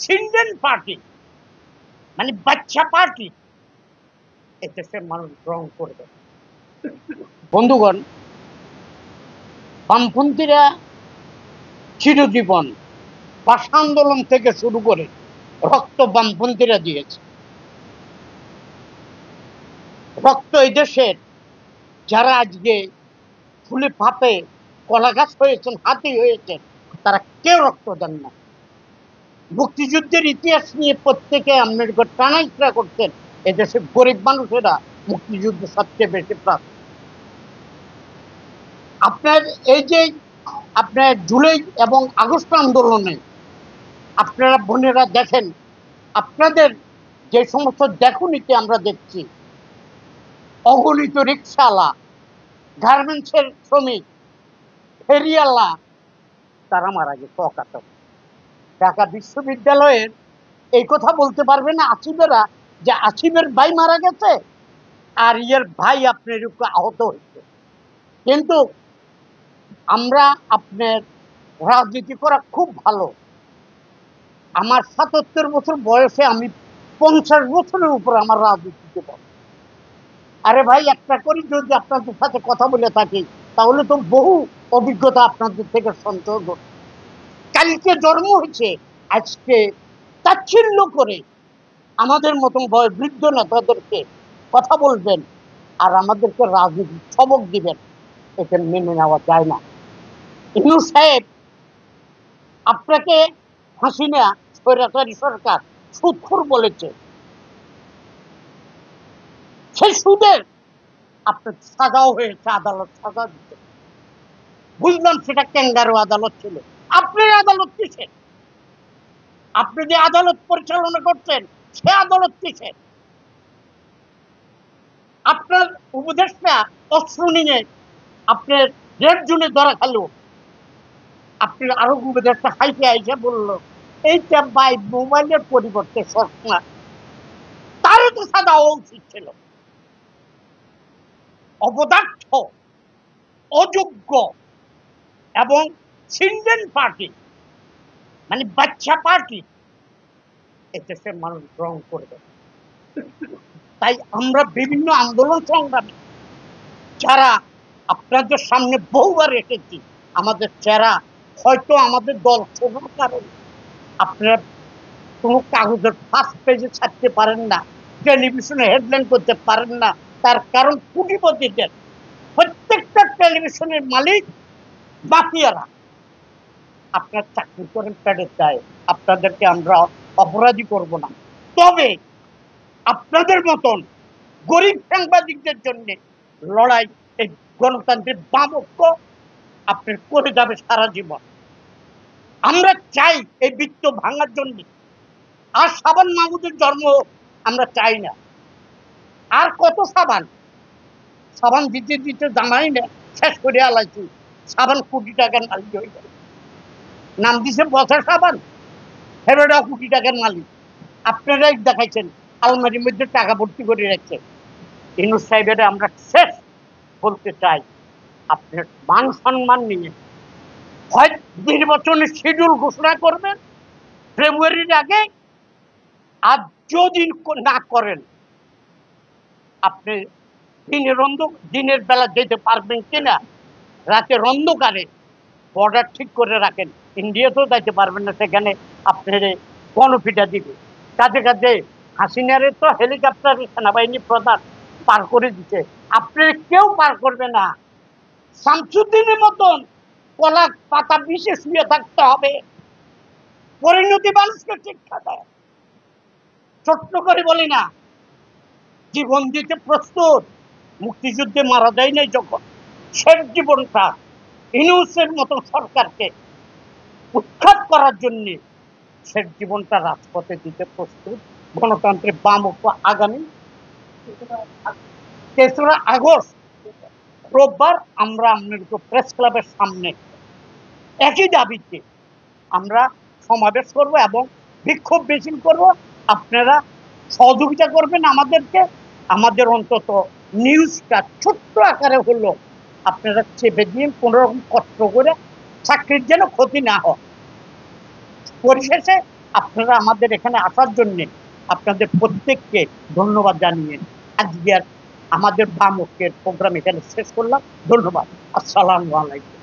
Children party মানে বাচ্চা party এদেশের মানুষ গ্রহণ করবে। বন্ধুগণ, বামপন্থীরা চিরজীবন ভাষা আন্দোলন থেকে শুরু করে রক্ত বামপন্থীরা দিয়েছে। রক্ত এই দেশের যারা আজকে ফুলে ফাঁপে কলা গাছ হয়েছেন, হাতি হয়েছেন, তারা কেউ রক্ত দেন না। মুক্তিযুদ্ধের ইতিহাস নিয়ে প্রত্যেকে আপনার টানাইকরা করতেন। এদেশের গরিব মানুষেরা মুক্তিযুদ্ধে সবচেয়ে বেশি প্রাপ্ত। আপনার এই যে আপনার জুলাই এবং আগস্ট আন্দোলনে আপনারা বোনেরা দেখেন, আপনাদের যে সমস্ত দেখুনিতে আমরা দেখছি, অগণিত রিক্সাওয়ালা, গার্মেন্টসের শ্রমিক, ফেরিওয়ালা তারা মারা গেছে অকাতরে। ঢাকা বিশ্ববিদ্যালয়ের এই কথা বলতে পারবে না আসিফেরা যে আসিফের ভাই মারা গেছে আর ইয়ের ভাই আপনার আহত হয়েছে। কিন্তু আমরা আপনার রাজনীতি করা খুব ভালো। আমার ৭৭ বছর বয়সে আমি ৫০ বছরের উপর আমার রাজনীতিতে বল। আরে ভাই, একটা করি যদি আপনাদের সাথে কথা বলে থাকি তাহলে তো বহু অভিজ্ঞতা আপনাদের থেকে সঞ্চয় করব। কালকে জন্ম হয়েছে, আজকে তাচ্ছিল্য করে আমাদের মতন বৃদ্ধ নেতাদেরকে কথা বলবেন আর আমাদেরকে রাজনীতির সবক দিবেন, এটা মেনে নেওয়া যায় না। ইনু সাহেব, আপনাকে হাসিনা স্বৈরাচারী সরকার সুদখোর বলেছে। সেই সুদের আপনার সাজাও হয়েছে, আদালত সাজা দিতে। বুঝলাম সেটা ক্যাঙ্গারু আদালত ছিল, আপনার আদালত কিসের? আপনি যে আদালত পরিচালনা করছেন সে আদালত কিসের? আপনার উপদেষ্টা অস্ত্র নিয়ে আপনার রেড জোনে ধরা খেলো, আপনি আরো উপদেষ্টা হাইতে আইসে বললো এইটা বাই মোবাইলের পরিবর্তে সবসময়, তারও তো সাজা হওয়া উচিত ছিল। অপদার্থ, অযোগ্য এবং চিলড্রেন পার্টি মানে বাচ্চা পার্টি এদেশের মানুষ গ্রহণ করবে। তাই আমরা বিভিন্ন আন্দোলন সংগ্রামে যারা আপনাদের সামনে বহুবার এসেছি, আমাদের চেহারা হয়তো আমাদের দল ছোটার কারণে আপনারা কোনো কাগজের ফার্স্ট পেজে ছাড়তে পারেন না, টেলিভিশনে হেডলাইন করতে পারেন না। তার কারণ কোটিপতিদের প্রত্যেকটা টেলিভিশনের মালিক মাফিয়ারা। আপনার চাকরি করেন পেটের দায়ে, আপনাদেরকে আমরা অপরাধী করব না। তবে আপনাদের মতন গরিব সাংবাদিকদের জন্য লড়াই এই গণতান্ত্রিক বামক্য আপনার করে যাবে সারা জীবন। আমরা চাই এই বৃত্ত ভাঙার জন্য। আর সাবান মাহমুদের জন্ম আমরা চাই না। আর কত সাবান সাবান দিতে দিতে জানাই না শেষ করে আলাইছি। সাবান কোটি টাকার মালিক হয়ে গেল, নাম দিছে বছর সাবান, হেবেটা কোটি টাকার মালিক। আপনারাই দেখাইছেন আলমারির মধ্যে টাকা ভর্তি করে রাখছে। ইউনূস সাহেবের আমরা শেষ বলতে চাই, আপনার মান সম্মান নিয়ে হয় নির্বাচনের শিডিউল ঘোষণা করবেন ফেব্রুয়ারির আগে, আর যদি না করেন আপনি দিনের বেলা যেতে পারবেন কিনা, রাতের অন্ধকারে বর্ডার ঠিক করে রাখেন। ইন্ডিয়াতেও যাইতে পারবেন না, সেখানে আপনার গণপিটা দিবে। কাজে কাজে হাসিনারে তো হেলিকপ্টারে সেনাবাহিনী প্রধান পার করে দিচ্ছে, আপনার কেউ পার করবে না। শামসুদ্দিনের মতন কলা পাতা বিষে শুয়ে থাকতে হবে। পরিণতি মানুষকে শিক্ষা দেয়। ছোট্ট করে বলি না, জীবন দিতে প্রস্তুত। মুক্তিযুদ্ধে মারা যায় নাই যখন, শেষ জীবনটা ইউনূসের মতো সরকারকে উৎখাত করার জন্য শেষ জীবনটা রাজপথে দিতে প্রস্তুত গণতন্ত্রের বামপক্ষ। আগামী ৩রা আগস্ট রোববার আমরা আপনাদের প্রেস ক্লাবের সামনে একই দাবিতে আমরা সমাবেশ করব এবং বিক্ষোভ মিছিল করব। আপনারা সহযোগিতা করবেন আমাদেরকে। আমাদের অন্তত নিউজটা ছোট্ট আকারে হলো আপনারা চেপে দিয়ে কোনোরকম কষ্ট করে চাকরির যেন ক্ষতি না হয়। পরিশেষে আপনারা আমাদের এখানে আসার জন্য আপনাদের প্রত্যেককে ধন্যবাদ জানিয়ে আজকে আমাদের বামকের প্রোগ্রাম এখানে শেষ করলাম। ধন্যবাদ। আসসালামু আলাইকুম।